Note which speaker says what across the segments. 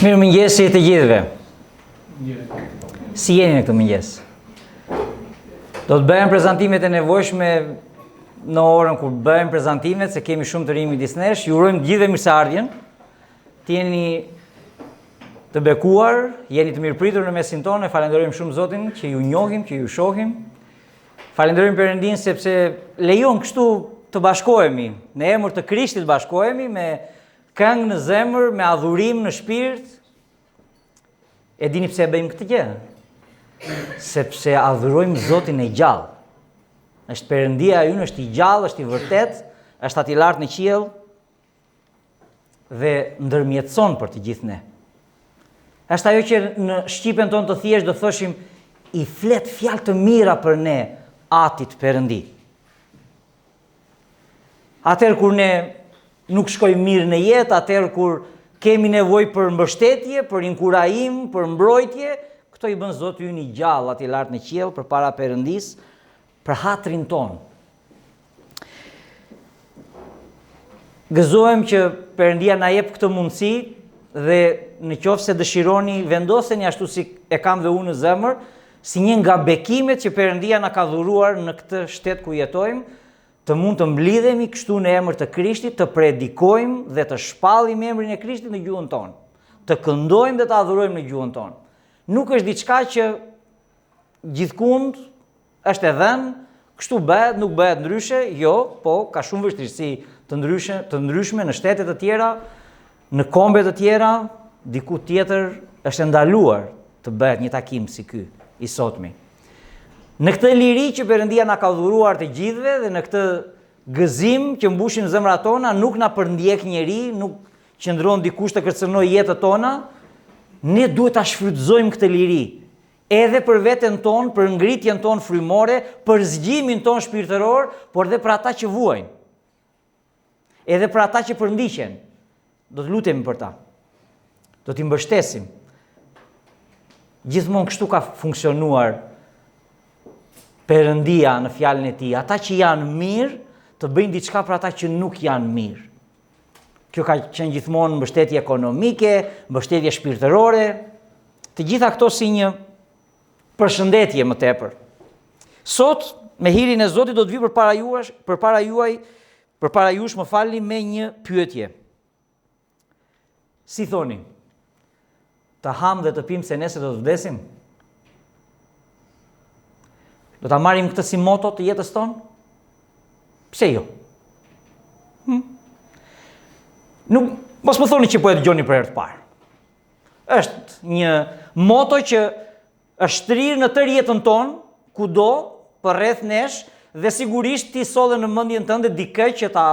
Speaker 1: Mirëmëngjesi të gjithëve. Si jeni në këtë mëngjes? Do të bëjmë prezantimet e nevojshme në orën kur bëjmë prezantimet, se kemi shumë të rinj midis nesh. Ju urojmë gjithëve mirëseardhjen. Të jeni të bekuar, jeni të mirëpritur në mesin tonë. Falenderojmë shumë Zotin që ju njohim, që ju shohim. Falenderojmë Perëndin sepse lejon kështu të bashkohemi, në emër të Krishtit bashkohemi me këngë në zemër, me adhurim në shpirt. E dini pse e bëjmë këtë gjë? Sepse adhurojmë Zotin e gjallë. Është Perëndia ynë, është i gjallë, është i vërtet, është aty lart në qiell dhe ndërmjetëson për të gjithë ne. Është ajo që në shqipen tonë të thjesht do thoshim i flet fjalë të mira për ne atit Perëndi. Atëherë kur ne nuk shkojmë mirë në jetë, atëherë kur kemi nevojë për mbështetje, për inkurajim, për mbrojtje, këto i bën Zoti ynë i gjallë aty lart në qiell përpara Perëndisë, për hatrin ton. Gëzohem që Perëndia na jep këtë mundësi dhe në qoftë se dëshironi, vendoseni ashtu si e kam dhe unë në zemër, si një nga bekimet që Perëndia na ka dhuruar në këtë shtet ku jetojmë, të mund të mblidhemi kështu në emër të Krishtit, të predikojmë dhe të shpallim emrin e Krishtit në gjuhën tonë, të këndojmë dhe të adhurojmë në gjuhën tonë. Nuk është diçka që gjithkund është e dhënë, kështu bëhet, nuk bëhet ndryshe, jo, po ka shumë vështirësi të ndryshme në shtete të tjera, në kombe të tjera, diku tjetër është ndaluar të bëhet një takim si ky i sotmi. Në këtë liri që Perëndia na ka dhuruar të gjithëve dhe në këtë gëzim që mbushin zemrat tona, nuk na përndjek njeri, nuk qëndron dikush të kërcënojë jetën tona, ne duhet ta shfrytëzojmë këtë liri, edhe për veten tonë, për ngritjen tonë frymore, për zgjimin tonë shpirtëror, por edhe për ata që vuajnë. Edhe për ata që përndiqen. Do të lutemi për ta. Do t'i mbështesim. Gjithmonë kështu ka funksionuar Perëndia në fjalën e tij. Ata që janë mirë, të bëjnë diçka për ata që nuk janë mirë. Kjo ka qenë gjithmonë mbështetje ekonomike, mbështetje shpirtërore, të gjitha këto si një përshëndetje më tepër. Sot, me hirin e Zotit do të vi përpara jush, më falni, me një pyetje. Si thoni? Të ham dhe të pim se nesër do të vdesim? Do ta marrim këtë si moto të jetës tonë? Pse jo? Nuk, mos më thoni që po e dëgjoni për herë të parë. Është një moto që është shtrier në tërë jetën tonë, kudo, përreth nesh, dhe sigurisht ti solle në mendjen tënde dikë që ta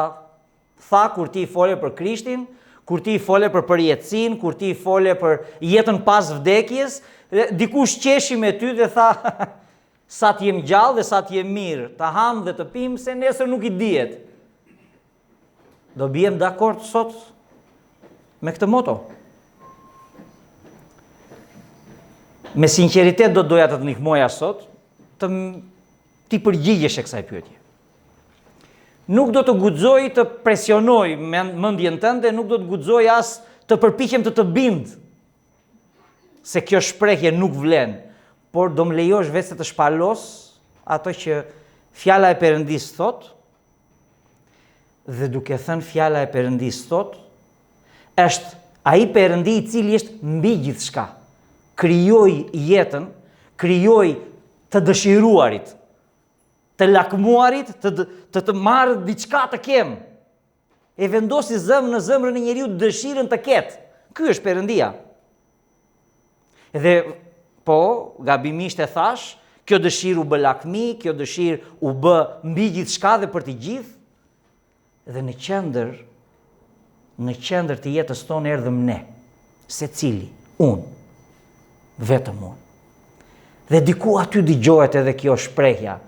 Speaker 1: tha kur ti fole për Krishtin, kur ti fole për përjetësinë, kur ti fole për jetën pas vdekjes, dikush qeshi me ty dhe tha sa të jem gjallë dhe sa të jem mirë, të ham dhe të pim, se nesër nuk i dihet. Do bijem dakord sot me këtë moto? Me sinqeritet do doja të të ndihmoja sot të ti përgjigjesh kësaj pyetje. Nuk do të guxoj të presionoj mendjen tënde, nuk do të guxoj as të përpiqem të bind se kjo shprehje nuk vlen. Por do më lejosh vetë të shpalos ato që fjala e Perëndisë thot, dhe duke thënë fjala e Perëndisë thot, është ai Perëndi i cili është mbi gjithçka. Krijoi jetën, krijoi të dëshiruarit, të lakmuarit, të marrë diçka të kem. E vendosi në zemrën e njeriu dëshirën të ketë. Ky është Perëndia. Dhe po, gabimisht e thash, kjo dëshirë u bë lakmi, kjo dëshirë u bë mbi gjithçka dhe për të gjithë, dhe në qendër të jetës tonë erdhëm ne, secili, unë, vetëm unë. Dhe diku aty dëgjohet edhe kjo shprehja,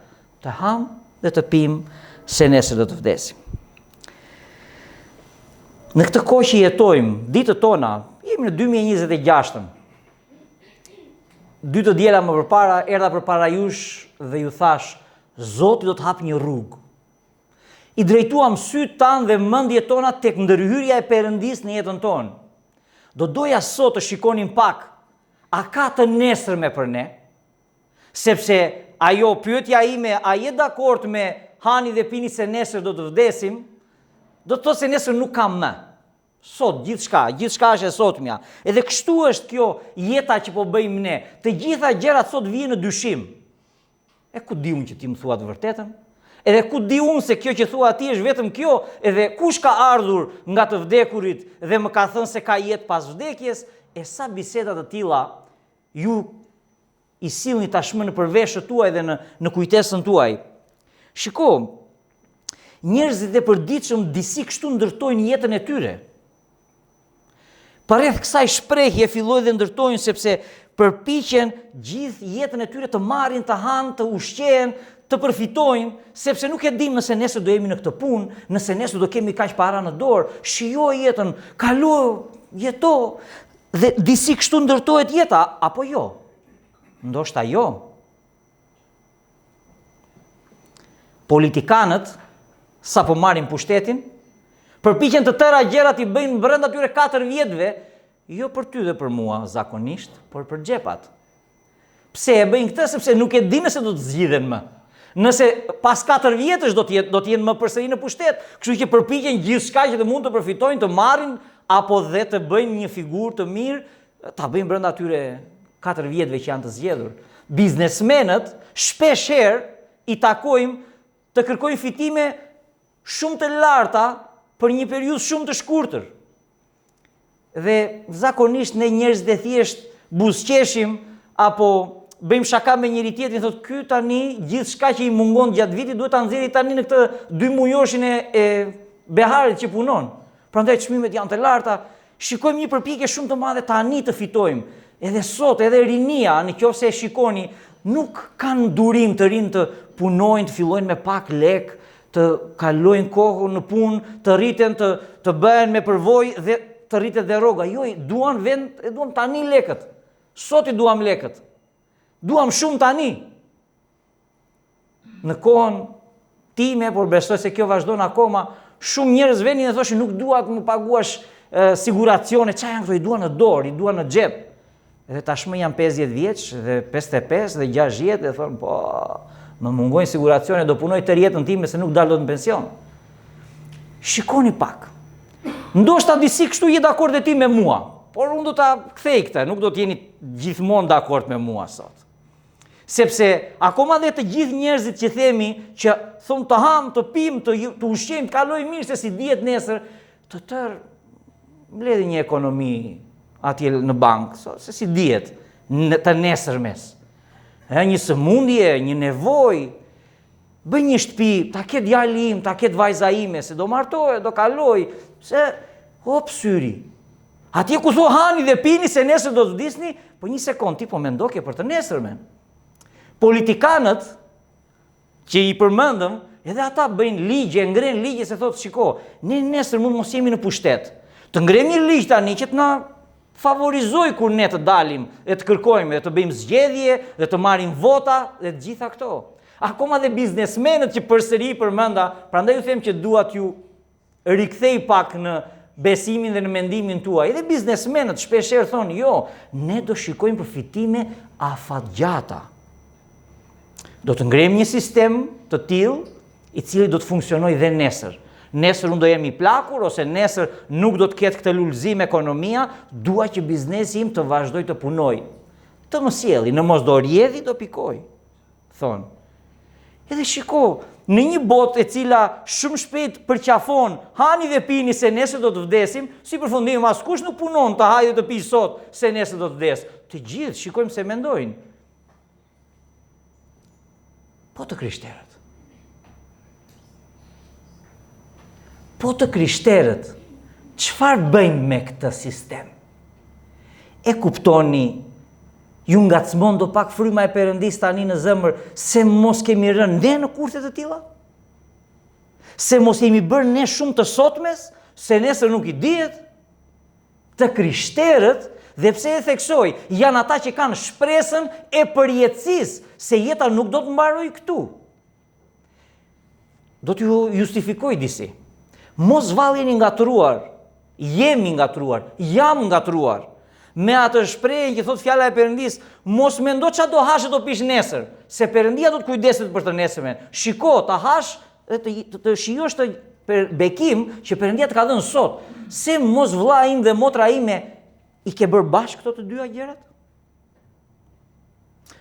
Speaker 1: të ham dhe të pim se nesër do të vdesim. Në këtë kohë që jetojmë, ditët tona, jemi në 2026-ën. 2 të diela më përpara, erdha përpara jush dhe ju thash, Zoti do të hap një rrugë. I drejtuam sytë tanë dhe mendjet tona tek ndërhyrja e Perëndisë në jetën tonë. Do doja sot të shikonin pak, a ka të nesërme për ne? Sepse ajo pyetja ime, a je dakord me hani dhe pini se nesër do të vdesim? Do të thotë se nesër nuk kam më. Sot gjithçka është e sotmja. Edhe kështu është kjo jeta që po bëjmë ne. Të gjitha gjërat sot vijnë në dyshim. E ku di unë që ti më thua të vërtetën? Edhe ku di unë se kjo që thua ti është vetëm kjo, edhe kush ka ardhur nga të vdekurit dhe më ka thënë se ka jetë pas vdekjes, e sa bisedat të tilla ju i sillni tashmë në përveshët tuaj dhe në kujtesën tuaj. Shiko, njerëzit e përditshëm disi kështu ndërtojnë jetën e tyre. Përreth kësaj shprehje filloj dhe ndërtojnë sepse përpiqen gjithë jetën e tyre të marrin, të hanë, të ushqehen, të përfitojnë, sepse nuk e dim nëse nesër do jemi në këtë punë, nëse nesër do kemi kaq para në dorë. Shijoj jetën, kalo, jeto, dhe disi kështu ndërtohet jeta, apo jo? Ndoshta jo. Politikanët, sa po marrin pushtetin, përpiqen të tëra gjërat i bëjnë brenda tyre 4 vjetëve, jo për ty dhe për mua zakonisht, por për xhepat. Pse e bëjnë këtë? Sepse nuk e dinë se do të zgjidhen më. Nëse pas 4 vjetësh do të jenë më përsëri në pushtet, kështu që përpiqen gjithçka që të mund të përfitojnë, të marrin apo dhe të bëjnë një figurë të mirë, ta bëjnë brenda tyre 4 vjetëve që janë të zgjedhur. Biznesmenët shpesh herë i takojmë të kërkojnë fitime shumë të larta për një periudhë shumë të shkurtër. Dhe zakonisht ne njerëzit e thjesht buzëqeshim apo bëjmë shaka me njëri tjetrin, thotë ky tani gjithçka që i mungon gjatë vitit duhet ta nxjerrë tani në këtë 2 mujoshin e beharit që punon. Prandaj çmimet janë të larta. Shikojmë një përpjekje shumë të madhe tani të fitojmë. Edhe sot, edhe rinia, nëse e shikoni, nuk kanë durim të rinë të punojnë, të fillojnë me pak lek, të kalojnë kohën në punë, të rriten, të bëhen me përvojë dhe të rritet dhe rroga. Jo, duam tani lekët. Sot i duam lekët. Duam shumë tani. Në kohën time, por besoj se kjo vazhdon akoma, shumë njerëz venin dhe thoshin nuk dua të më paguash siguracione, çfarë janë këto, i dua në dorë, i dua në xhep. Edhe tashmë janë 50 vjeç dhe 55 dhe 60 dhe thonë po më mungojnë siguracione, do punoj tërë jetën time se nuk dal dot në pension. Shikoni pak. Ndoshta disi kështu je dakord e ti me mua, por unë do ta kthej këtë, nuk do të jeni gjithmonë dakord me mua sot. Sepse akoma dhe të gjithë njerëzit që themi që thonë të ham, të pim, të ushqejmë, të kalojmë mirë se si dihet nesër, të tërë mbledhin një ekonomi atje në bankë, se si dihet të nesërmes. Një sëmundje, një nevojë, bëj një shtëpi, ta ketë djali im, ta ketë vajza ime, se do martohet, do kaloj, se hop syri. Atje ku thua hani dhe pini se nesër do të vdisni, po një sekond ti po mendokje për të nesërmen. Politikanët që i përmendëm, edhe ata bëjnë ligje, ngren ligje se thotë shiko, ne nesër mund mos jemi në pushtet. Të ngrem një ligj tani që të na favorizoj kur ne të dalim dhe të kërkojmë dhe të bëjmë zgjedhje dhe të marrim vota dhe të gjitha këto. Akoma dhe biznesmenët që përsëri përmenda, prandaj ju them që dua t'ju rikthej pak në besimin dhe në mendimin tuaj. Edhe biznesmenët shpeshherë thonë, jo, ne do shikojmë përfitime afatgjata. Do të ngrem një sistem të tillë i cili do të funksionojë dhe nesër. Nesër unë do jemi plakur, ose nesër nuk do të ketë këtë lulëzim ekonomia, dua që biznesi im të vazhdoj të punoj. Të më sjelli, në mos do rjedhi, do pikoj, thonë. Edhe shiko, në një botë e cila shumë shpejt përqafon, hani dhe pini se nesër do të vdesim, si përfundim askush nuk punon të hajë dhe të pi sot se nesër do të vdes. Të gjithë shikojmë se mendojnë. Po të krishterët. Po të krishterët, çfarë bëjmë me këtë sistem? E kuptoni, ju ngacmon do pak fryma e Perëndis tani në zemër se mos kemi rënë ne në kurthe të tilla? Se mos jemi bërë ne shumë të sotmes, se nesër nuk i dihet? Të krishterët, dhe pse e theksoj, janë ata që kanë shpresën e përjetësisë se jeta nuk do të mbarojë këtu. Do t'ju justifikoj disi. Mos valleni ngatruar Jemi ngatruar, jam ngatruar. Me atë shprehje që thot fjala e Perëndis, mos mendo çfarë do hash do pish nesër, se Perëndia do të kujdeset për të nesërmen. Shiko, ta hash dhe të shijosh të bekim që Perëndia të ka dhënë sot. Se mos vlla im dhe motra ime i ke bërë bashkë këto të dyja gjërat?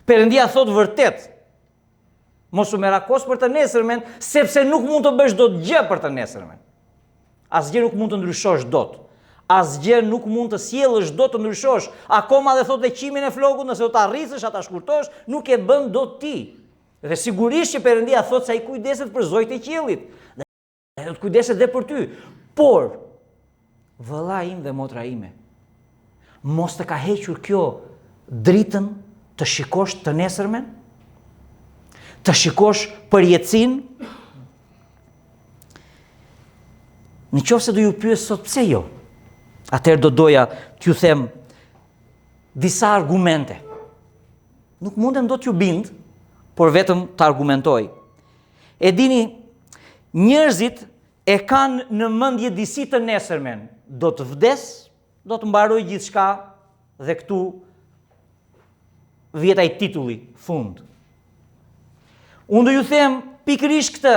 Speaker 1: Perëndia thot vërtet, mos u merakos për të nesërmen, sepse nuk mund të bësh dot gjë për të nesërmen. Asgjë nuk mund të ndryshosh dot. Asgjë nuk mund të sjellësh dot të ndryshosh. Akoma dhe thot dhe qimin e flokut, nëse do ta rrisësh, ata shkurtosh, nuk e bën dot ti. Dhe sigurisht që Perëndia thot se ai kujdeset për zojtë e qiellit. Dhe do të kujdeset dhe për ty. Por vëlla im dhe motra ime, mos të ka hequr kjo dritën të shikosh të nesërmen? Të shikosh përjetësinë? Në qoftë se do ju pyes sot pse jo, atëherë do doja t'ju them disa argumente. Nuk mundem do t'ju bind, por vetëm të argumentoj. E dini, njerëzit e kanë në mendje disi të nesërmen. Do të vdes, do të mbaroj gjithçka dhe këtu vjet ai titulli fund. Unë do ju them pikërisht këtë,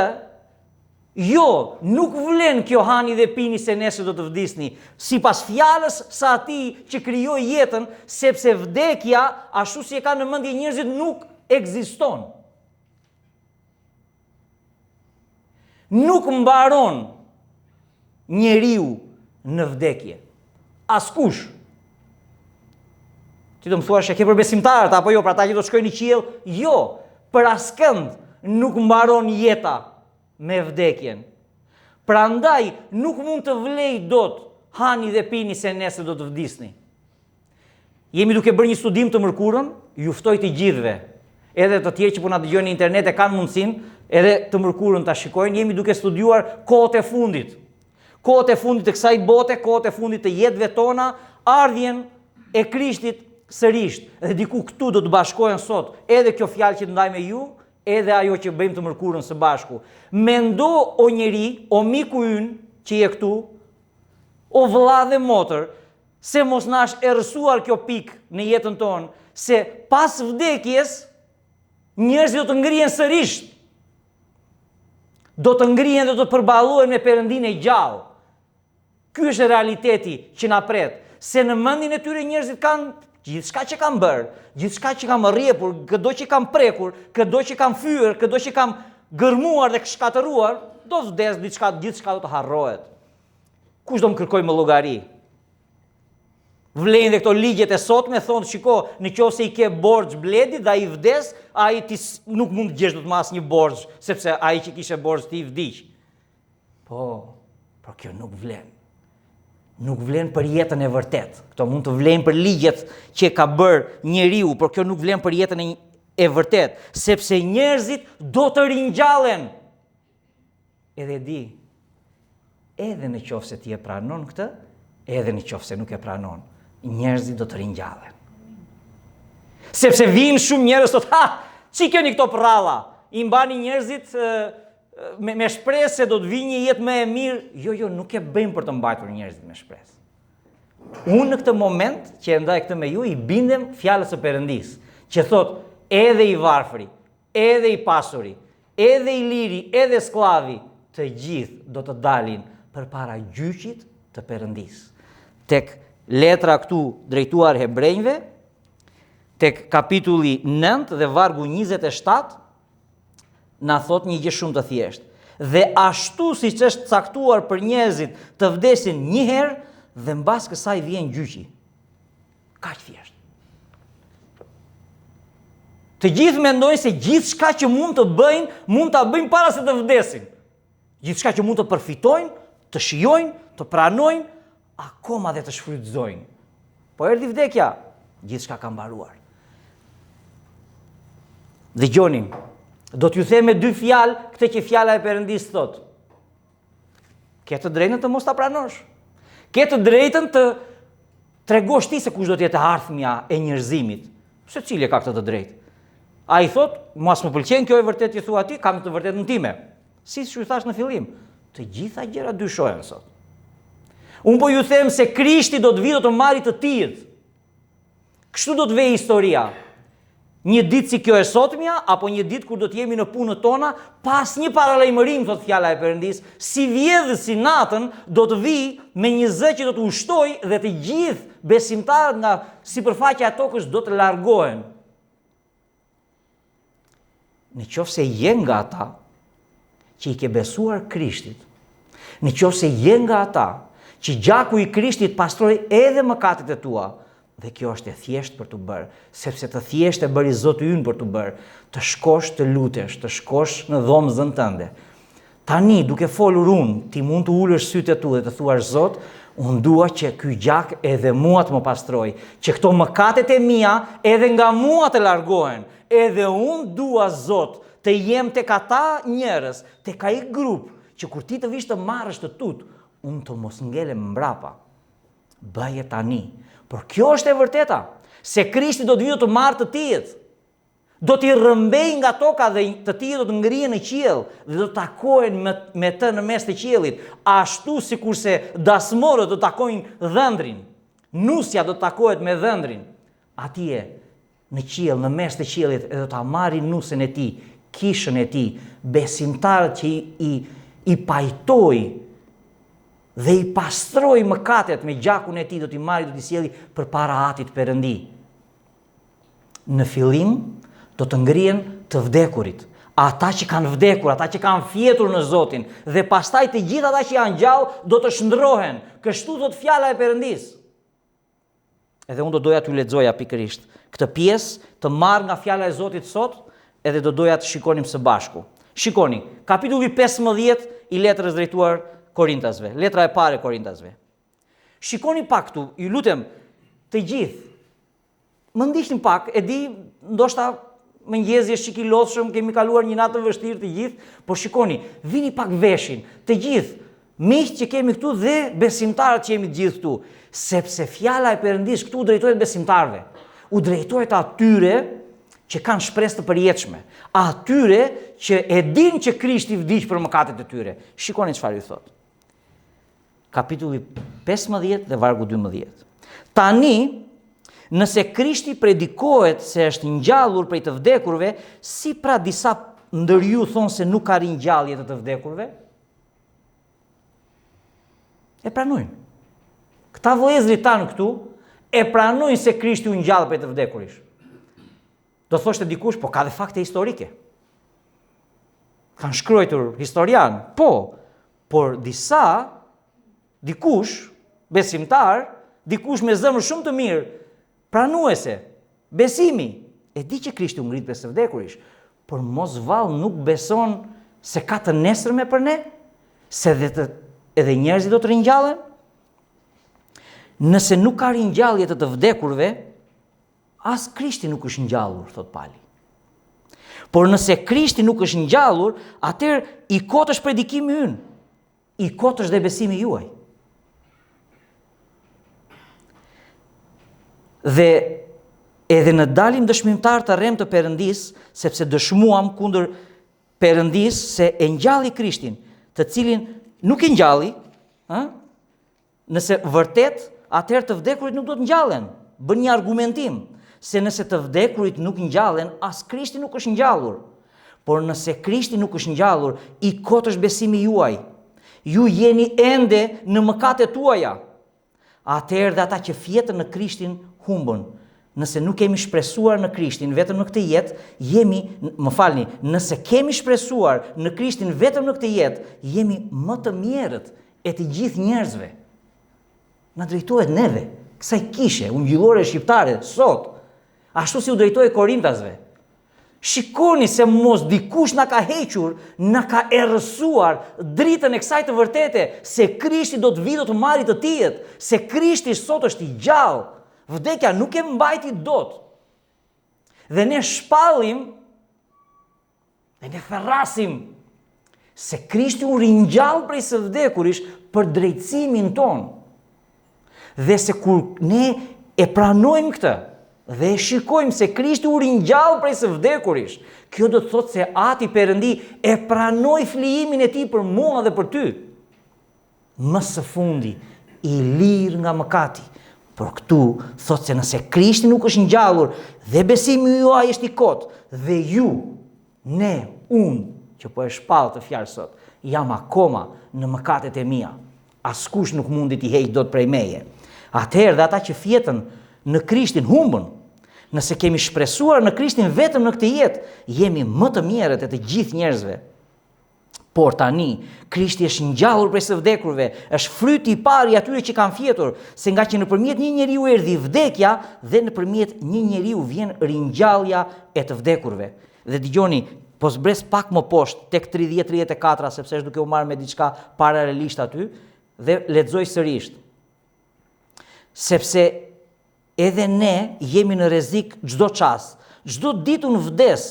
Speaker 1: jo, nuk vlen kjo hani dhe pini se nesër do të vdisni, sipas fjalës së atij që krijoi jetën, sepse vdekja, ashtu si e kanë në mendje njerëzit, nuk ekziston. Nuk mbaron njeriu në vdekje. Askush. Ti do më thuash e ke për besimtarët apo jo, për ata që do të shkojnë në qiell? Jo, për askënd nuk mbaron jeta me vdekjen. Prandaj nuk mund të vlej dot hani dhe pini se nesër do të vdisni. Jemi duke bërë një studim të mërkurën, ju ftoj të gjithëve, edhe të tjerë që po na dëgjojnë në internet e kanë mundësinë, edhe të mërkurën ta shikojnë, jemi duke studiuar kohët e fundit. Kohët e fundit të kësaj bote, kohët e fundit të jetëve tona, ardhjen e Krishtit sërish. Dhe diku këtu do të bashkohen sot edhe kjo fjalë që të ndaj me ju, edhe ajo që bëjmë të mërkurën së bashku. Mendo o njeri, o miku ynë që je këtu, o vëlla dhe motër, se mos na është errësuar kjo pikë në jetën tonë, se pas vdekjes njerëzit do të ngrihen sërish. Do të ngrihen dhe do të përballohen me Perëndinë e gjallë. Ky është realiteti që na pret, se në mendjen e tyre njerëzit kanë gjithçka që kanë bërë, gjithçka që kanë rrjepur, çdo që kanë prekur, çdo që kanë fyer, çdo që kanë gërmuar dhe shkatëruar, do të vdes diçka, gjithçka do të harrohet. Kush do më kërkoj më llogari? Vlen dhe këto ligjet e sotme thonë, shiko, nëse i ke borxh bledit dhe ai vdes, ai ti nuk mund të gjesh dot më asnjë borxh, sepse ai që kishte borxh ti vdiq. Po kjo nuk vlen. Nuk vlen për jetën e vërtet. Këto mund të vlen për ligjet që ka bërë njeriu, por kjo nuk vlen për jetën e vërtet, sepse njerëzit do të ringjallen. Edhe di, edhe në qoftë se ti e pranon këtë, edhe në qoftë se nuk e pranon, njerëzit do të ringjallen. Sepse vinë shumë njerëz thotë, si keni këto prralla? I mbani njerëzit me shpresë se do të vijë një jetë më e mirë. Jo, nuk e bëjmë për të mbajtur njerëzit me shpresë. Unë në këtë moment që e ndaj këtë me ju, i bindem fjalës së Perëndis, që thot, edhe i varfëri, edhe i pasuri, edhe i liri, edhe sklavi, të gjithë do të dalin përpara gjyqit të Perëndis. Tek letra këtu drejtuar hebrejve, tek kapitulli 9 dhe vargu 27, na thot një gjë shumë të thjeshtë. Dhe ashtu siç është caktuar për njerëzit të vdesin një herë dhe mbas kësaj vjen gjyqi. Kaq thjesht. Të gjithë mendojnë se gjithçka që mund të bëjnë, mund ta bëjnë para se të vdesin. Gjithçka që mund të përfitojnë, të shijojnë, të pranojnë, akoma dhe të shfrytëzojnë. Po erdhi vdekja, gjithçka ka mbaruar. Dëgjoni. Do t'ju them me dy fjalë këtë që fjala e Perëndis thot. Ke të drejtën të mos ta pranosh. Ke të drejtën të tregosh ti se kush do të jetë ardhmja e njerëzimit. Secili ka këtë të drejtë. Ai thot, mos më pëlqen kjo e vërtet që thua ti, kam të vërtetën time. Si ju thash në fillim, të gjitha gjërat dyshohen sot. Unë po ju them se Krishti do të vi, do të marrë të tillë. Kështu do të vej historia. Një ditë si kjo e sotmja, apo një ditë kur do të jemi në punët tona, pas një paralajmërim, thot fjala e Perëndis, si vjedhë si natën, do të vi me një zë që do të ushtoj dhe të gjithë besimtarët nga sipërfaqja e tokës do të largohen. Në qoftë se je nga ata që i ke besuar Krishtit, në qoftë se je nga ata që gjaku i Krishtit pastroi edhe mëkatet e tua, dhe kjo është e thjeshtë për të bërë, sepse të thjeshtë e bëri Zoti ynë për të bërë, të shkosh të lutesh, të shkosh në dhomën tënde. Tani, duke folur unë, ti mund të ulësh sytë e tu dhe të thuash Zot, unë dua që ky gjak edhe mua të më pastroj, që këto mëkatet e mia edhe nga mua të largohen, edhe unë dua Zot të jem tek ata njerëz, tek ai grup, që kur ti të vish të marrësh të tut, unë të mos ngelem mbrapa. Bëje tani. Por kjo është e vërteta, se Krishti do të vijë të marrë të tijët, do t'i rrëmbej nga toka dhe të tijët do të ngrihen në qiell dhe do të takohen me të në mes të qiellit, ashtu sikurse dasmorët do të takojnë dhëndrin, nusja do të takohet me dhëndrin, atje në qiell, në mes të qiellit, e do ta marrin nusën e tij, kishën e tij, besimtarët që i pajtoi dhe i pastroi mëkatet me gjakun e tij, do t'i marrë, do t'i sjellë përpara Atit Perëndi. Në fillim do të ngrihen të vdekurit, ata që kanë vdekur, ata që kanë fjetur në Zotin, dhe pastaj të gjithë ata që janë gjallë do të shndrohen. Kështu thot fjala e Perëndis. Edhe unë do doja t'ju lexoja pikërisht këtë pjesë të marrë nga fjala e Zotit sot, edhe do doja të shikonim së bashku. Shikoni, kapitulli 15 i letrës drejtuar Korintasve, letra e parë e Korintasve. Shikoni pak këtu, ju lutem, të gjithë. Më ndiqni pak, e di, ndoshta mëngjesi është çik i lodhshëm, kemi kaluar një natë të vështirë të gjithë, por shikoni, vini pak veshin, të gjithë, miqtë që kemi këtu dhe besimtarët që jemi të gjithë këtu, sepse fjala e Perëndis këtu drejtohet besimtarëve. U drejtohet atyre që kanë shpresë të përjetshme, atyre që e dinë që Krishti vdiq për mëkatet e tyre. Shikoni çfarë ju thot. Kapitulli 15 dhe vargu 12. Tani, nëse Krishti predikohet se është ngjallur prej të vdekurve, si pra disa ndër ju thonë se nuk ka ringjallje të vdekurve? E pranojnë. Këta vëllezërit tanë këtu e pranojnë se Krishti u ngjall prej të vdekurish. Do thoshte dikush, po ka dhe fakte historike. Kanë shkruar historian, po, por dikush besimtar, dikush me zemër shumë të mirë, pranuese, besimi, e di që Krishti u ngrit prej së vdekurish, por mos vallë nuk beson se ka të nesërme për ne, se edhe njerëzit do të ringjallen. Nëse nuk ka ringjallje të vdekurve, as Krishti nuk është ngjallur, thot Pali. Por nëse Krishti nuk është ngjallur, atëherë i kot është predikimi ynë, i kot është dhe besimi juaj. Dhe edhe në dalim dëshmimtar të rrem të Perëndis, sepse dëshmuam kundër Perëndis se e ngjalli Krishtin, të cilin nuk e ngjalli, nëse vërtet, atëherë të vdekurit nuk do të ngjallen. Bën një argumentim, se nëse të vdekurit nuk ngjallen, as Krishti nuk është ngjallur. Por nëse Krishti nuk është ngjallur, i kot është besimi juaj. Ju jeni ende në mëkatet tuaja. Atëherë dhe ata që fjetën në Krishtin humbën. Nëse nuk kemi shpresuar në Krishtin vetëm në këtë jetë, nëse kemi shpresuar në Krishtin vetëm në këtë jetë, jemi më të mjerët e të gjithë njerëzve. Na drejtohet neve, kësaj kishe, ungjillore shqiptare, sot, ashtu si u drejtohet Korintasve. Shikoni se mos dikush na ka hequr, na ka errësuar dritën e kësaj të vërtete, se Krishti do të vijë, do të marrë të tillët, se Krishti sot është i gjallë. Vdekja nuk e mbajti dot. Dhe ne shpallim dhe ne therrasim se Krishti u ringjall prej së vdekurish për drejtësimin ton. Dhe se kur ne e pranojmë këtë dhe e shikojmë se Krishti u ringjall prej së vdekurish, kjo do të thotë se Ati Perëndi e pranoi flijimin e tij për mua dhe për ty. Më së fundi i lirë nga mëkati. Por këtu thot se nëse Krishti nuk është ngjallur dhe besimi juaj është i kot, dhe ju, ne, unë që po e shpall të fjalë sot, jam akoma në mëkatet e mia. Askush nuk mundi t'i heq dot prej meje. Atëherë dhe ata që fjetën në Krishtin humbën. Nëse kemi shpresuar në Krishtin vetëm në këtë jetë, jemi më të mirët e të gjithë njerëzve. Por tani, Krishti është ngjallur prej së vdekurve, është fryti i parë i atyre që kanë fjetur, se nga që nëpërmjet një njeriu erdhi vdekja dhe nëpërmjet një njeriu vjen ringjallja e të vdekurve. Dhe dëgjoni, po zbres pak më poshtë tek 30-34, sepse është duke u marrë me diçka paralelisht aty, dhe lexoj sërish. Sepse edhe ne jemi në rrezik çdo çast, çdo ditë unë vdes.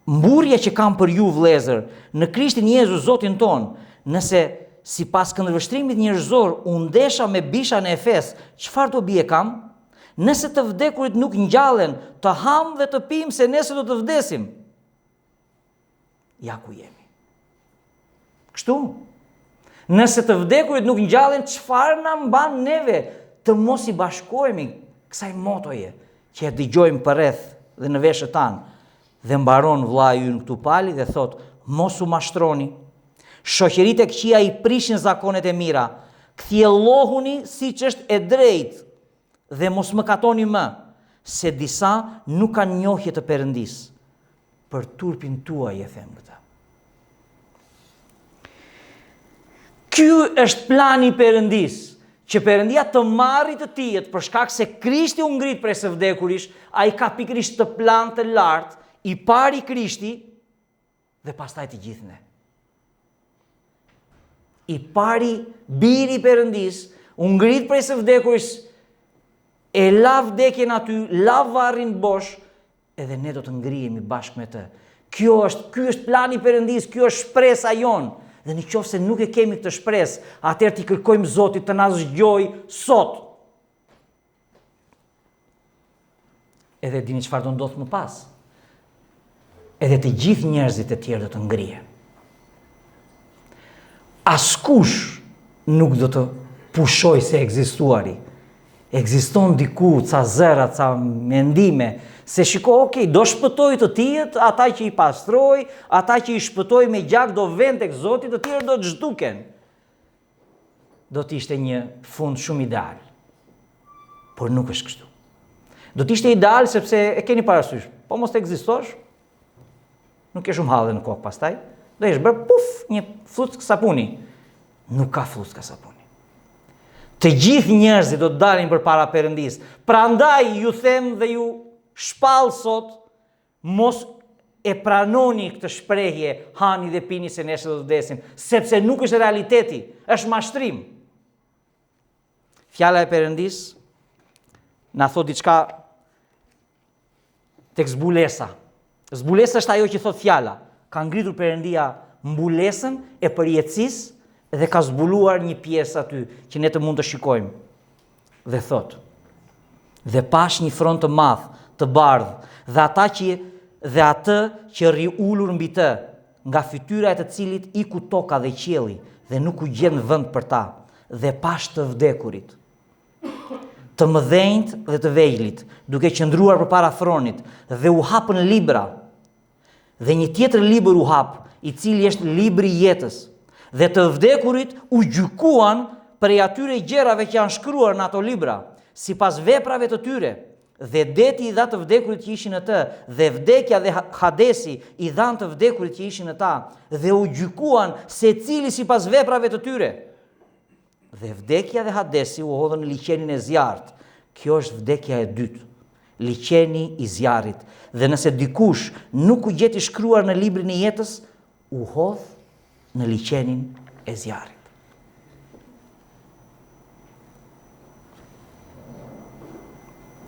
Speaker 1: Mburja që kam për ju vëllezër, në Krishtin Jezus Zotin ton, nëse sipas këndvështrimit njerëzor u ndesha me bisha në Efes, çfarë do bie kam? Nëse të vdekurit nuk ngjallen, të ham dhe të pim se nesër do të vdesim. Ja ku jemi. Kështu? Nëse të vdekurit nuk ngjallen, çfarë na mban neve të mos i bashkohemi kësaj motoje që e dëgjojmë përreth dhe në veshët tanë? Dhe mbaron vllai ynë këtu pali dhe thot, mos u mashtroni, shoqëritë e këqija i prishin zakonet e mira, kthjellohuni siç është e drejtë dhe mos mëkatoni më, se disa nuk kanë njohje të Perëndis. Për turpin tuaj e them këtë. Ky është plani i Perëndis, që Perëndia të marrë të tijet për shkak se Krishti u ngrit prej së vdekurish, ai ka pikërisht të plan të lartë, i pari Krishti dhe pastaj të gjithë ne. I pari biri i Perëndis, u ngrit prej së vdekuris, e la vdekjen aty, la varrin bosh, edhe ne do të ngrihemi bashkë me të. Ky është plani i Perëndis, kjo është shpresa jon. Dhe nëse nuk e kemi këtë shpresë, atëherë t'i kërkojmë Zotit të na zgjojë sot. Edhe dini çfarë do ndodh më pas? Edhe të gjithë njerëzit e tjerë do të ngrihen. Askush nuk do të pushoj se ekzistuari. Ekziston diku ca zëra, ca mendime, se shiko, do shpëtoj të tjerët, ata që i pastroj, ata që i shpëtoj me gjak do vend tek Zoti, të tjerë do të zhduken. Do të ishte një fund shumë ideal. Por nuk është kështu. Do të ishte ideal sepse e keni parasysh, po mos të ekzistosh, nuk ke shumë hallë në kokë pastaj, do jesh bërë puf, një fluckë sapuni. Nuk ka fluckë sapuni. Të gjithë njerëzit do të dalin përpara Perëndis. Prandaj ju them dhe ju shpall sot, mos e pranoni këtë shprehje, hani dhe pini se nesër do të vdesim, sepse nuk është realiteti, është mashtrim. Fjala e Perëndis na thot diçka tek zbulesa. Zbulesa është ajo që thot fjala. Ka ngritur Perëndia mbulesën e përjetësisë dhe ka zbuluar një pjesë aty që ne të mund të shikojmë. Dhe thot: "Dhe pash një front të madh, të bardhë, dhe atë që rri ulur mbi të, nga fytyra e të cilit iku toka dhe qielli, dhe nuk u gjen vend për ta, dhe pash të vdekurit, të mëdhenjt dhe të vegjëlit, duke qëndruar përpara thronit, dhe u hapën libra. Dhe një tjetër libër u hap, i cili është libri i jetës. Dhe të vdekurit u gjykuan prej atyre gjërave që janë shkruar në ato libra, sipas veprave të tyre. Dhe deti i dha të vdekurit që ishin në të, dhe vdekja dhe Hadesi i dhan të vdekurit që ishin në ta, dhe u gjykuan secili sipas veprave të tyre. Dhe vdekja dhe Hadesi u hodhën në liqenin e zjarrit. Kjo është vdekja e dytë, liqeni i zjarrit. Dhe nëse dikush nuk u gjeti shkruar në librin e jetës, u hodh në liqenin e zjarrit."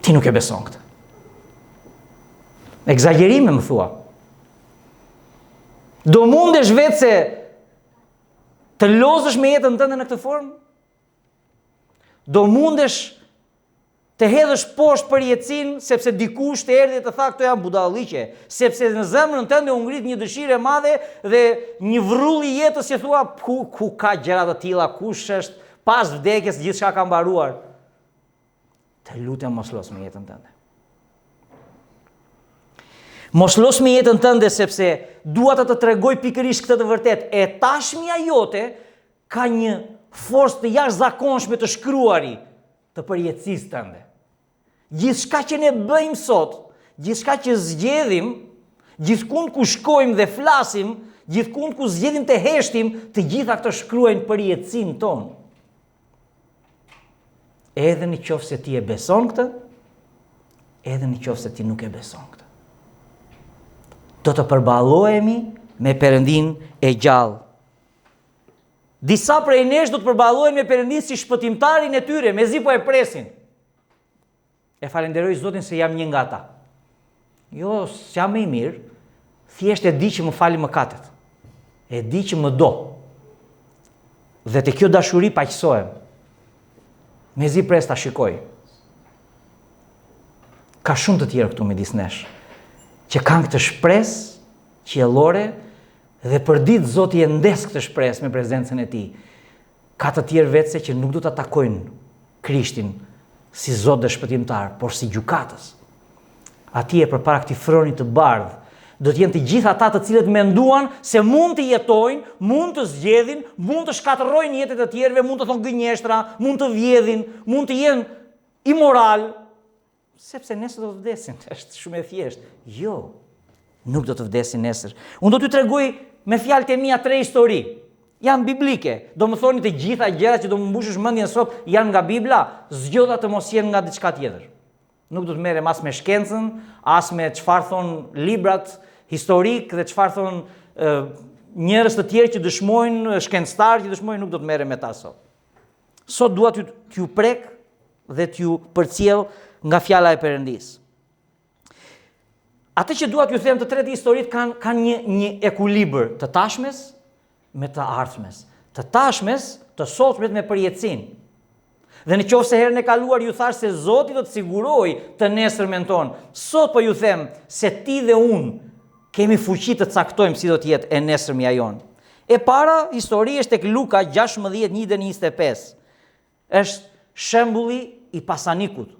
Speaker 1: Ti nuk e beson këtë. Egzagerime më thua. Do mundesh vetë se të lozësh me jetën tënde në këtë formë? Do mundesh të hedhësh poshtë përjetësinë, sepse dikush të erdhi të tha këto janë budalliqe, sepse në zemrën tënde u ngrit një dëshirë e madhe dhe një vrrull i jetës që thua ku ka gjëra të tilla, kush është pas vdekjes gjithçka ka mbaruar. Të lutem mos los me jetën tënde. Mos los me jetën tënde sepse dua të tregoj pikërisht këtë të vërtet. E tashmja jote ka një forcë të jashtëzakonshme të shkruari të përjetësisë tënde. Gjithçka që ne bëjmë sot, gjithçka që zgjedhim, gjithkund ku shkojmë dhe flasim, gjithkund ku zgjedhim të heshtim, të gjitha këto shkruajnë përjetësinë tonë. Edhe në qoftë se ti e beson këtë, edhe në qoftë se ti nuk e beson këtë. Do të përballohemi me Perëndin e gjallë. Disa prej nesh do të përballohen me Perëndin si shpëtimtarin e tyre, mezi po e presin. E falenderoj Zotin se jam një nga ata. Jo, s'jam më i mirë, thjesht e di që më fali mëkatet. E di që më do. Dhe te kjo dashuri paqësohem. Mezi pres ta shikoj. Ka shumë të tjerë këtu midis nesh, që kanë këtë shpresë qiellore dhe për ditë Zoti e ndes këtë shpresë me prezencën e Tij. Ka të tjerë vetëse që nuk do ta takojnë Krishtin si Zot dhe shpëtimtar, por si gjykatës. Atje përpara këtij froni të bardhë do të jenë të gjithë ata të cilët menduan se mund të jetojnë, mund të zgjedhin, mund të shkatërrojnë jetët e tjerëve, mund të thonë gënjeshtra, mund të vjedhin, mund të jenë imoral, sepse nesër do të vdesin. Është shumë e thjeshtë. Jo, nuk do të vdesin nesër. Unë do t'ju tregoj me fjalët e mia 3 histori. Janë biblike. Do më thoni të gjitha gjërat që do më mbushësh mendjen sot janë nga Bibla, zgjodha të mos jenë nga diçka tjetër. Nuk do të merrem as me shkencën, as me çfarë thon librat historik dhe çfarë thon njerëz të tjerë që dëshmojnë, shkencëtarë që dëshmojnë, nuk do të merrem me ta sot. Sot dua t'ju prek dhe t'ju përcjell nga fjala e Perëndisë. Atë që dua t'ju them, të tretë historitë kanë një ekuilibër të tashmes me të ardhmes. Të tashmes, të sotmet me përjetësinë. Dhe në qoftë se herën e kaluar ju thash se Zoti do të sigurojë të nesërmen tonë, sot po ju them se ti dhe unë kemi fuqi të caktojmë si do të jetë e nesërmja jonë. E para histori është tek Luka 16:1-25. Është shembulli i pasanikut.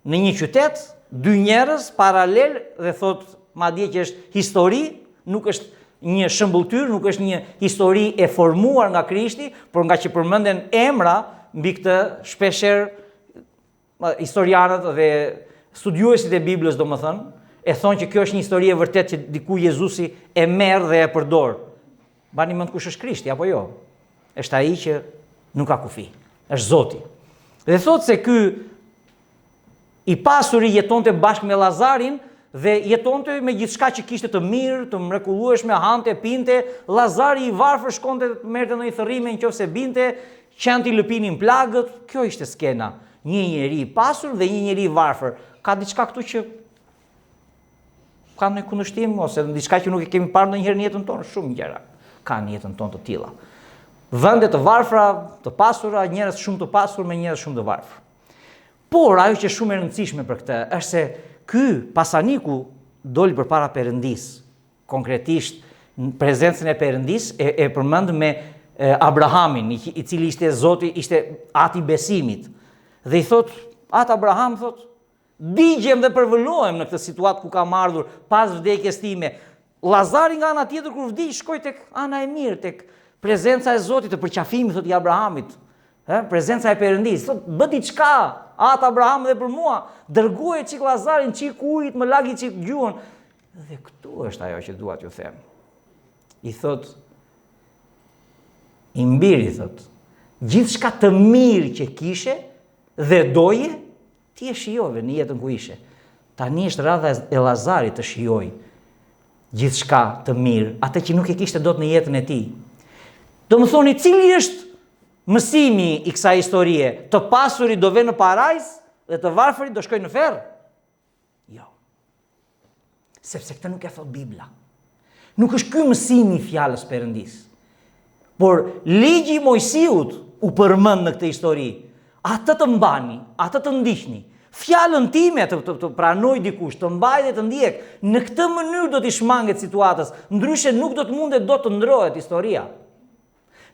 Speaker 1: Në një qytet, 2 njerëz paralel dhe thot madje që është histori, nuk është një shëmbulltyr, nuk është një histori e formuar nga Krishti, por nga që përmenden emra mbi këtë shpeshherë historianët dhe studiuesit e Biblës, domethënë, e thonë që kjo është një histori e vërtet që diku Jezusi e merr dhe e përdor. Bani mend kush është Krishti apo jo? Është ai që nuk ka kufi. Është Zoti. Dhe thotë se ky i pasuri jetonte bashkë me Lazarin dhe jetonte me gjithçka që kishte të mirë, të mrekullueshme, hante, pinte. Lazari i varfër shkonte të merrte ndonjë thërrime nëse binte, qanti lëpinin plagët. Kjo ishte skena. Një njeri i pasur dhe një njeri i varfër. Ka diçka këtu që ka në kundërshtim ose diçka që nuk e kemi parë ndonjëherë në jetën tonë, shumë gjëra ka në jetën tonë të tilla. Vende të varfra, të pasura, njerëz shumë të pasur me njerëz shumë të varfër. Por ajo që është shumë e rëndësishme për këtë është se ky pasaniku doli përpara Perëndisë. Konkretisht në prezencën e Perëndisë e përmend me Abrahamin, i cili ishte Zoti, ishte ati besimit. Dhe i thot, atë Abraham thot, digjem dhe përvëllohem në këtë situatë ku kam ardhur pas vdekjes time. Lazari nga ana tjetër kur vdiq shkoi tek ana e mirë, tek prezenca e Zotit, të përqafimit thot i Abrahamit. Prezenca e Perëndisë, thot, bë diçka, atë Abraham dhe për mua, dërgoje çik Lazarin, çik ujit, më lagi çik gjuhën. Dhe këtu është ajo që dua t'ju them. I thot, i mbiri thot, gjithçka të mirë që kishe dhe doje, ti e shijove në jetën ku ishe. Tani është radha e Lazarit të shijoj gjithçka të mirë, atë që nuk e kishte dot në jetën e tij. Do më thoni, cili është mësimi i kësaj historie? Të pasurit do vënë në parajs dhe të varfërit do shkojnë në ferr? Jo. Sepse këtë nuk e thot Bibla. Nuk është ky mësimi i fjalës Perëndisë. Por ligji i Mojsiut u përmend në këtë histori. atë të mbani, atë të ndiqni. Fjalën time të pranoj dikush, të mbaj dhe të ndjek, në këtë mënyrë do t'i shmanget situatës, ndryshe nuk do të mundet do të ndrohet historia.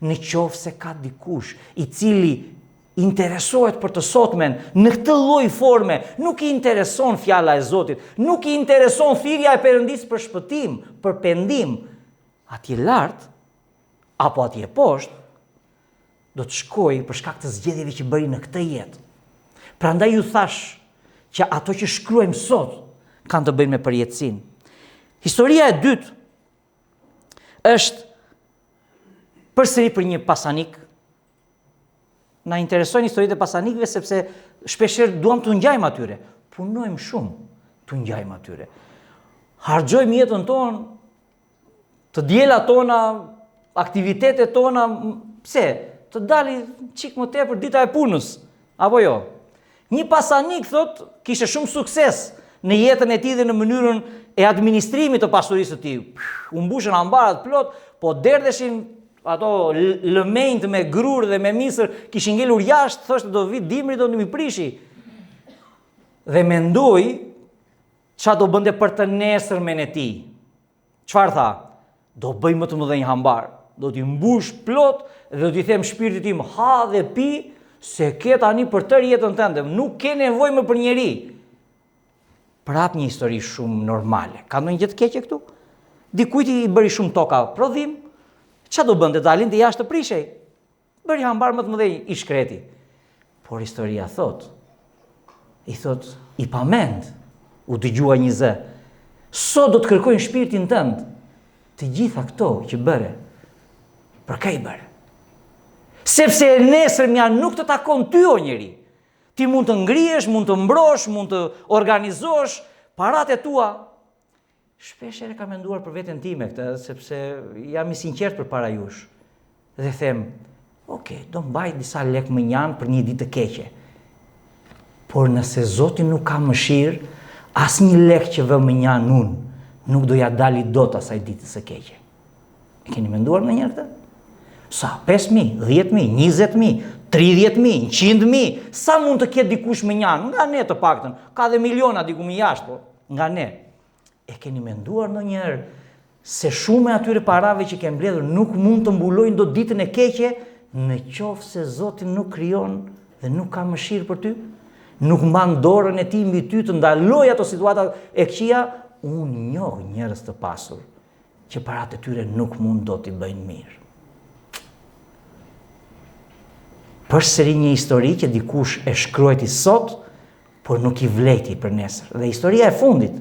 Speaker 1: Në qoftë se ka dikush i cili interesohet për të sotmen në këtë lloj forme, nuk I intereson fjala e Zotit, nuk I intereson thirrja e Perëndisë për shpëtim, për pendim, atje lart apo atje poshtë, do të shkoj për shkak të zgjedhjeve që bëri në këtë jetë. Prandaj ju thash që ato që shkruajmë sot kanë të bëjnë me përjetësinë. Historia e dytë është përsëri për një pasanik. Na interesojnë historitë e pasanikëve sepse shpeshherë duam të ngjajmë atyre. Punojmë shumë të ngjajmë atyre. Harxojmë jetën tonë, të diela tona, aktivitetet tona, pse? Të dali çik më tepër dita e punës, apo jo? Një pasanik, thot, kishte shumë sukses në jetën e tij dhe në mënyrën e administrimit të pasurisë së tij. U mbushën ambarat plot, po derdheshin ato lëmenjt me grur dhe me misër, kishin ngelur jashtë, thoshte do vi dimri do më prishi. Dhe mendoi çfarë do bënte për të nesërmen e tij. Çfarë tha? Do bëj më të mëdhenj hambar. Do t'i mbush plot dhe do t'i them shpirtit tim ha dhe pi se ke tani për tërë jetën tënde, nuk ke nevojë më për njeri. Prap një histori shumë normale. Ka ndonjë gjë të keqe këtu? Dikujt I bëri shumë toka prodhim, çfarë do bënte dalin të jashtë të prishej? Bëri hambar më të mëdhenj I shkreti. Por historia thot, I thot, I pamend, u dëgjua një zë. Sot do të kërkojnë shpirtin tënd. Të gjitha këto që bëre, për ka I bërë? Sepse e nesërmja nuk të takon ty o njeri. Ti mund të ngrihesh, mund të mbrosh, mund të organizosh paratë e tua. Shpeshherë kam menduar për veten time këtë, sepse jam I sinqert përpara jush. Dhe them, okay, do mbaj disa lek më njan për një ditë të keqe. Por nëse Zoti nuk ka mëshirë, asnjë lek që vë më njan unë nuk do ja dali dot asaj ditës së keqe. E keni menduar ndonjëherë këtë? Sa? 5.000, 10.000, 20.000, 30.000, 100.000, sa mund të ketë dikush më njanë? Nga ne të paktën, ka dhe miliona diku më jashtë, po, nga ne. E keni menduar ndonjëherë se shumë e atyre parave që ke mbledhur nuk mund të mbulojnë dot ditën e keqe në qoftë se Zoti nuk krijon dhe nuk ka mëshirë për ty? Nuk mban dorën e tij mbi ty të ndaloj ato situata e këqija? Unë njoh njerëz të pasur që paratë e tyre nuk mund dot t'i bëjnë mirë. Përsëri një histori që dikush e shkruajti sot, por nuk I vleti për nesër. Dhe historia e fundit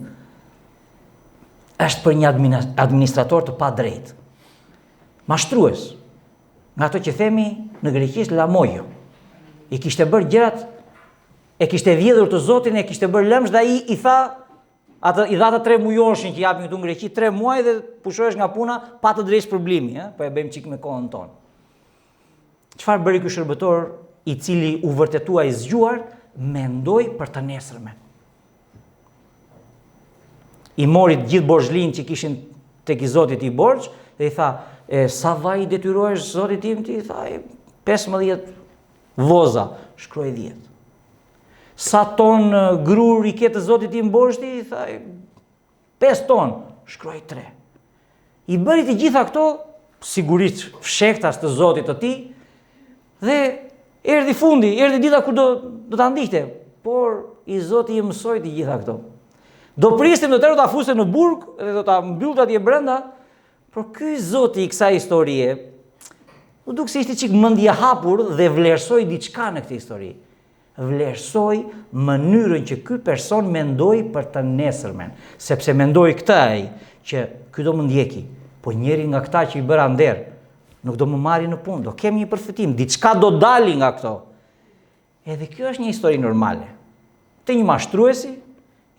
Speaker 1: është për një administrator të padrejtë. Mashtrues. Nga ato që themi në greqisht lamojo. I kishte bërë gjërat, e kishte vjedhur të Zotin, e kishte bërë lëmsh dhe ai I tha, I dha të 3 mujoshin që japin këtu në Greqi, 3 muaj dhe pushohesh nga puna pa të drejtë problemi, po e bëjmë çik me kohën tonë. Çfarë bëri ky shërbëtor I cili u vërtetua I zgjuar, mendoi për të nesërmen. I mori të gjithë borxhlinë që kishin tek I Zotit I borxh dhe I tha, sa vaj detyrohesh Zotit tim ti? I tha, 15 voza, shkroi 10. Sa ton grur I ke të Zotit tim borxhi? I tha, 5 ton, shkroi 3. I bëri të gjitha këto, sigurisht fshektas të Zotit të tij, dhe erdhi fundi, erdhi dita kur do ta ndiqte, por I Zoti I mësoi të gjitha këto. Do pristim do të ta fusë në burg dhe do ta mbyllte atje brenda, por ky Zoti I kësaj historie u duk se ishte çik mendje hapur dhe vlerësoi diçka në këtë histori. Vlerësoi mënyrën që ky person mendoi për të nesërmen, sepse mendoi këtë ai që ky do më ndjeki, po njëri nga këta që I bëra nder nuk do më marri në punë, do kem një përfitim, diçka do dali nga këto. Edhe kjo është një histori normale. Të një mashtruesi,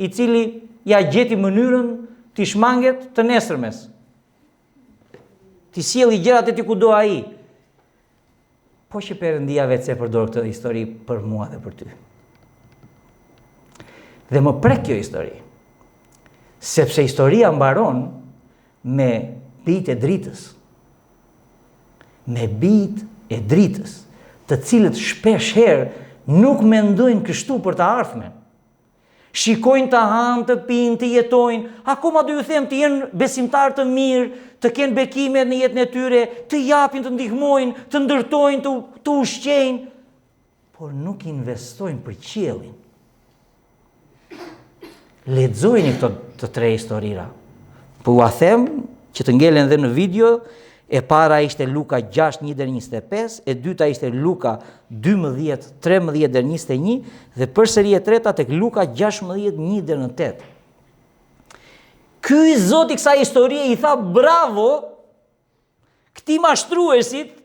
Speaker 1: I cili ja gjeti mënyrën t'i shmanget të nesërmes. T'i sjelli gjërat e tij kudo ai. Po që Perëndia vetë se përdor këtë histori për mua dhe për ty. Dhe më prek kjo histori, sepse historia mbaron me bijtë e dritës. Me bijtë e dritës, të cilët shpesh herë nuk mendojnë kështu për të ardhmen. Shikojnë të hanë, të pinë, të jetojnë, akoma do ju them të jenë besimtar të mirë, të kenë bekimet në jetën e tyre, të japin, të ndihmojnë, të ndërtojnë, të ushqejnë, por nuk investojnë për qiellin. Lexojini këto të tre historira. Po u them që të ngelen dhe në video. E para ishte Luka 6:1-25, e dyta ishte Luka 12:13-21 dhe përsëri e treta tek Luka 16:1-8. Ky zoti kësaj historie i tha bravo këtij mashtruesit,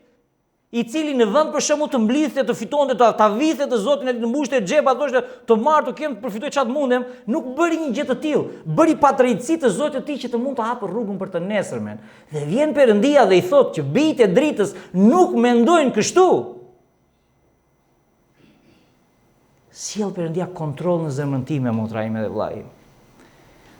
Speaker 1: i cili në vend për shembull të mblidhte, të fitonte, ta vithe të Zotin, të mbushte xhepa, thoshte të marr të kem të përfitoj çat mundem, nuk bëri një gjë të tillë. Bëri patrejtësi të Zotit të tij që të mund të hapë rrugën për të nesërmen. Dhe vjen Perëndia dhe i thotë që bijtë e dritës nuk mendojnë kështu. Sjell Perëndia kontroll në zemrën time, motra ime dhe vllai im.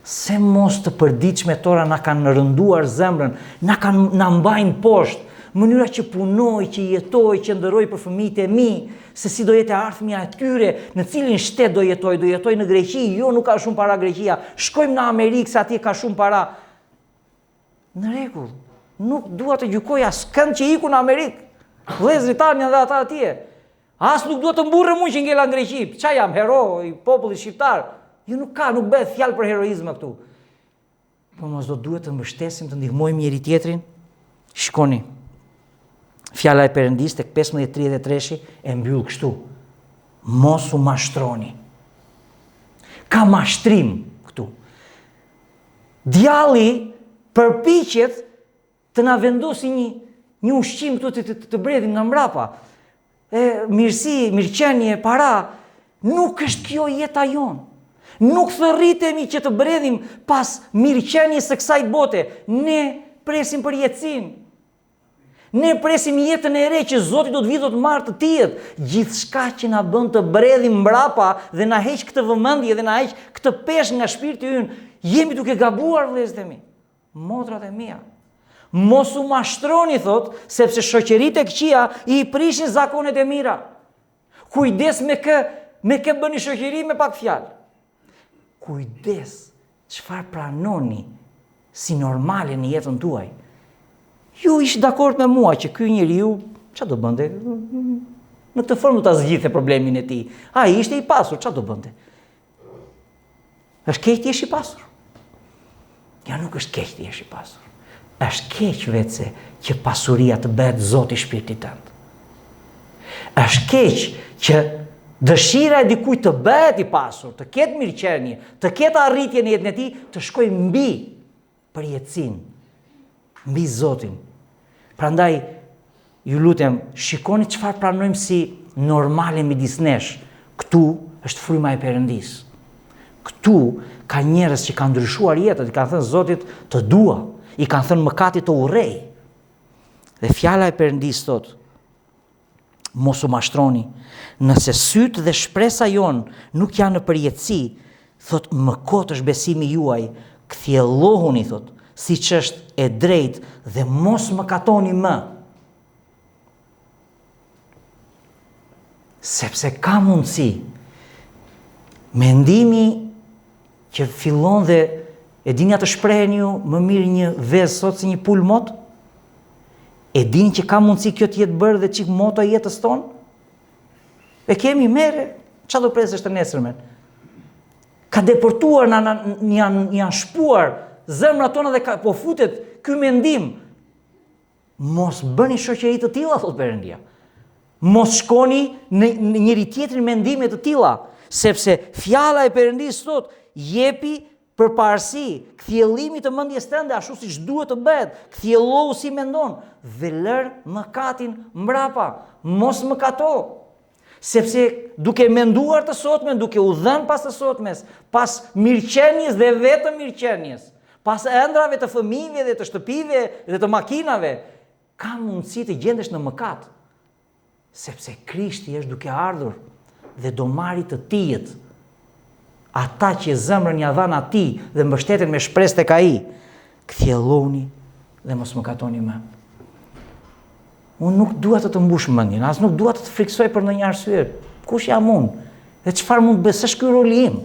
Speaker 1: Se mos të përditshme tora na kanë rënduar zemrën, na mbajnë poshtë. Mënyra që punoj, që jetoj, që ndëroj për fëmijët e mi, se si do jetë ardhmja e tyre, në cilin shtet do jetoj në Greqi, jo nuk ka shumë para Greqia, shkojmë në Amerikë se atje ka shumë para. Në rregull, nuk dua të gjykoj askënd që iku në Amerikë, vëllezërit tanë dhe ata atje. As nuk dua të mburrem unë që ngela në Greqi, ç'a jam hero i popullit shqiptar? Jo nuk bëhet fjalë për heroizëm këtu. Po mos do duhet të mbështesim, të ndihmojmë njëri tjetrin. Shikoni. Fjala e Perëndis tek 15:33 e mbyll kështu. Mos u mashtroni. Ka mashtrim këtu. Djalli përpiqet të na vendosë një ushqim këtu të bredhim nga mbrapa. Mirësi, mirëqenie, para, nuk është kjo jeta jonë. Nuk thërritemi që të bredhim pas mirëqenies së kësaj bote. Ne presim për jetësinë. Ne presim jetën e re që Zoti do të vijë, do të marrë të tillë. Gjithçka që na bën të bredhim mbrapa dhe na heq këtë vëmendje dhe na heq këtë peshë nga shpirti ynë, jemi duke gabuar, vëllezërit e mi, motrat e mia. Mos u mashtroni, thot, sepse shoqëritë e këqija i prishin zakonet e mira. Kujdes me kë bëni shoqëri me pak fjalë. Kujdes çfarë pranoni si normale në jetën tuaj. Ju ishtë dakord me mua që ky njeriu, ç'a do bënte? Në këtë formë do ta zgjidhte problemin e tij. Ai ishte i pasur, ç'a do bënte? Është keq ti jesh i pasur? Ja, nuk është keq ti jesh i pasur. Është keq vetëse që pasuria të bëhet Zoti i shpirtit tënd. Është keq që dëshira e dikujt të bëhet i pasur, të ketë mirëqenie, të ketë arritje në jetën e tij, të shkojë mbi përjetësinë, mbi Zotin. Prandaj, ju lutem, shikoni çfarë pranojmë si normale midis nesh. Këtu është fryma e Perëndis. Këtu ka njerëz që kanë ndryshuar jetën, i kanë thënë Zotit të dua, i kanë thënë mëkatit të urrej. Dhe fjala e Perëndis thotë, mos u mashtroni, nëse sytë dhe shpresa jonë nuk janë në përjetësi, thotë më kot është besimi juaj, kthjellohuni, thotë, si që është e drejt dhe mos më katoni më. Sepse ka mundësi mendimi që fillon dhe e dini atë shprehen ju më mirë një vezë sot si një pul mot? E dini që ka mundësi kjo të jetë bërë dhe çik moto e jetës tonë? E kemi mere, çfarë do presësh të nesërmen? Ka deportuar, janë shpuar zemra tona dhe po futet ky mendim. Mos bëni shoqëri të tilla, thot Perëndia. Mos shkoni në njëri tjetrin mendime të tilla, sepse fjala e Perëndis thot, jepi përparësi, kthjellimi të mendjes tënde ashtu siç duhet të bëhet, kthjellohu si mendon dhe lër mëkatin mbrapa. Mos mëkato. Sepse duke menduar të sotmen, duke u dhënë pas të sotmes, pas mirëqenies dhe vetëm mirëqenies, pas ëndrave të fëmijëve dhe të shtëpive dhe të makinave, ka mundësi të gjendesh në mëkat. Sepse Krishti është duke ardhur dhe do marrë të tijët ata që zemrën ja dhanë atij dhe mbështeten me shpresë tek ai. Kthjelloni dhe mos mëkatoni më. Unë nuk dua të mbush mendjen, as nuk dua të friksoj për ndonjë arsye. kush jam unë? Dhe çfarë mund të bëj? S'është ky roli im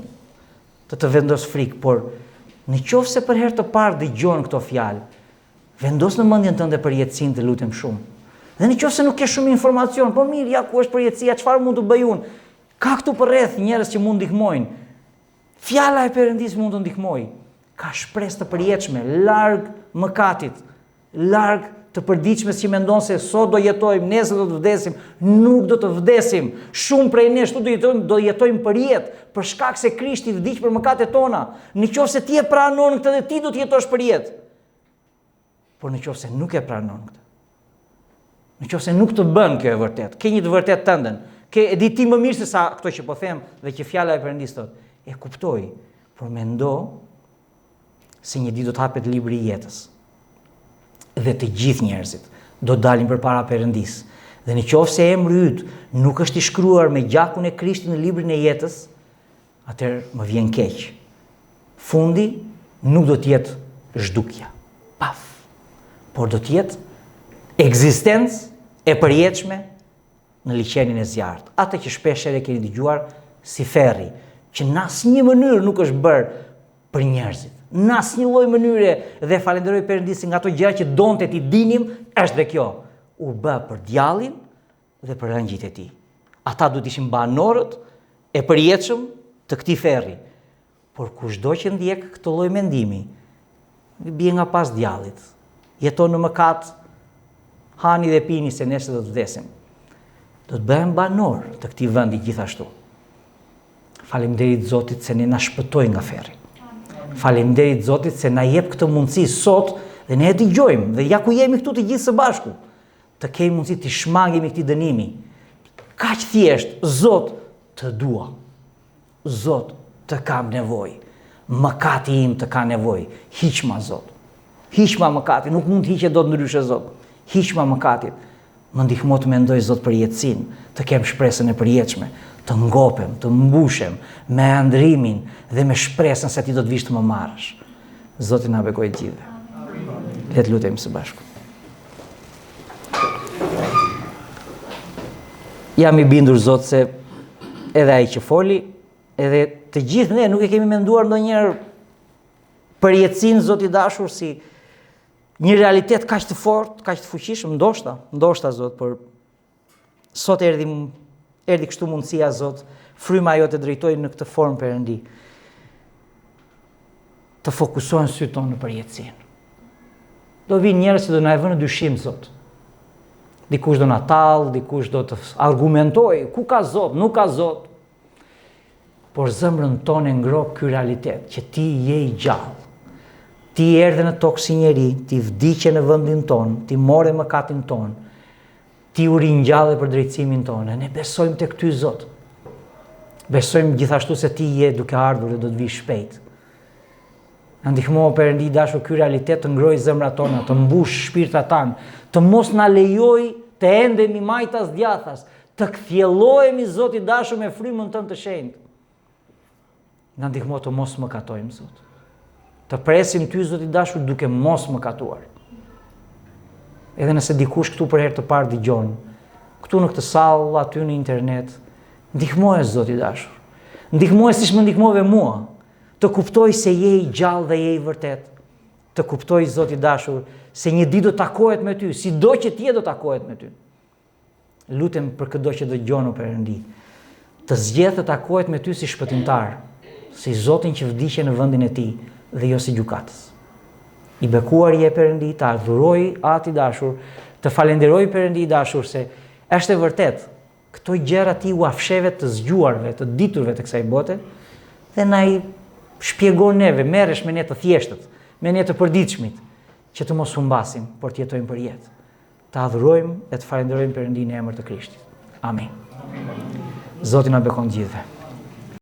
Speaker 1: të vendos frikë, por në qoftë se për herë të parë dëgjon këto fjalë, vendos në mendjen tënde përjetësinë, të lutem shumë. Dhe në qoftë se nuk ke shumë informacion, po mirë, ja ku është përjetësia, çfarë mund të bëj unë? Ka këtu përreth njerëz që mund ndihmojnë. Fjala e Perëndisë mund të ndihmojë. Ka shpresë të përjetshme, larg mëkatit, larg të përditshmes që mendon se sot do jetojmë, nesër do të vdesim, nuk do të vdesim. Shumë prej nesh do jetojmë për jetë, për shkak se Krishti vdiq për mëkatet tona. Nëse ti e pranon këtë, dhe ti do të jetosh për jetë. Por nëse nuk e pranon këtë, nëse nuk të bën kjo e vërtet, ke një të vërtet tënden, e di ti më mirë se sa këto që po them dhe që fjala e Perëndisë thotë, e kuptoj, por mendo se një ditë do të hapet libri i jetës. Dhe të gjithë njerëzit do dalin përpara Perëndisë. Dhe nëse emri yt nuk është i shkruar me gjakun e Krishtit në librin e jetës, atëherë më vjen keq. Fundi nuk do të jetë zhdukja. Paf. Por do të jetë ekzistencë e përjetshme në liçenin e zjarrt. Atë që shpeshherë keni dëgjuar si ferri, që në asnjë mënyrë nuk është bërë për njerëzit. Në asnjë lloj mënyre, dhe falenderoj Perëndisë nga ato gjëra që donte ti dinim, është dhe kjo. U bë për djallin dhe për angjit e tij. Ata duhet ishin banorët e përjetshëm të këtij ferri. Por kushdo që ndjek këtë lloj mendimi, bie nga pas djallit. Jeton në mëkat, hani dhe pini se nesër do të vdesim. Do të bëhem banor të këtij vendi gjithashtu. Faleminderit Zotit se ne na shpëtoi nga ferri. Faleminderit Zotit se na jep këtë mundësi sot dhe ne e dëgjojmë dhe ja ku jemi këtu të gjithë së bashku, të kemi mundësi të shmangemi këtij dënimi. Kaq thjesht, Zot, të dua. Zot, të kam nevojë. Mëkati im të ka nevojë. Hiqma Zot. Hiqma mëkatin, nuk mund të hiqet dot ndryshe Zot. Hiqma mëkatin. Më ndihmo të mendoj Zot për jetësinë, të kem shpresën e përjetshme, të ngopem, të mbushem me ëndrimin dhe me shpresën se ti do të vish të më marrësh. Zoti na bekojë të gjithëve. Le të lutemi së bashku. Jam i bindur Zot se edhe ai që foli, edhe të gjithë ne nuk e kemi menduar ndonjëherë për jetësinë, Zot i dashur, si një realitet kaq të fortë, kaq të fuqishëm, ndoshta Zot, por sot erdhi kështu mundësia, Zot, fryma jote drejtoi në këtë formë, Perëndi, të fokusohen sytë tonë në përjetësinë. Do vinë njerëz që do na e vënë në dyshim, Zot. Dikush do na tall, dikush do të argumentoj, ku ka Zot, nuk ka Zot. Por zemrën tonë e ngro ky realitet, që ti je i gjallë. Ti erdhe në tokë si njeri, ti vdiqe në vendin tonë, ti more mëkatin tonë, ti u ringjalle për drejtsimin tonë. Ne besojmë tek ty, Zot. Besojmë gjithashtu se ti je duke ardhur dhe do të vish shpejt. Na ndihmo, Perëndi i dashur, ky realitet të ngrojë zemrat tona, të mbush shpirtrat tanë, të mos na lejoj të endemi majtas djathas, të kthjellohemi, Zot i dashur, me frymën tënde të shenjtë. Na ndihmo të mos mëkatojmë, Zot. Të presim ty, Zot i dashur, duke mos mëkatuar. Edhe nëse dikush këtu për herë të parë dëgjon, këtu në këtë sallë, aty në internet, ndihmoje, Zot i dashur. Ndihmoje siç më ndihmove mua, të kuptoj se je i gjallë dhe je i vërtet. Të kuptoj, Zot i dashur, se një ditë do takohet me ty, sido që ti do takohet me ty. Lutem për çdo që dëgjon, o Perëndi, të zgjedhë të takohet me ty si shpëtimtar, si Zotin që vdiqe në vendin e tij dhe jo si gjykatës. I bekuar je, Perëndi, të adhuroj Atë i dashur, të falenderoj, Perëndi i dashur, se është e vërtet, këto gjëra ti u afsheve të zgjuarve, të diturve të kësaj bote, dhe na i shpjegon neve, merresh me ne të thjeshtët, me ne të përditshmit, që të mos humbasim, por të jetojmë për jetë. Të adhurojmë dhe të falenderojmë, Perëndi, në emër të Krishtit. Amen. Zoti na bekon gjithëve.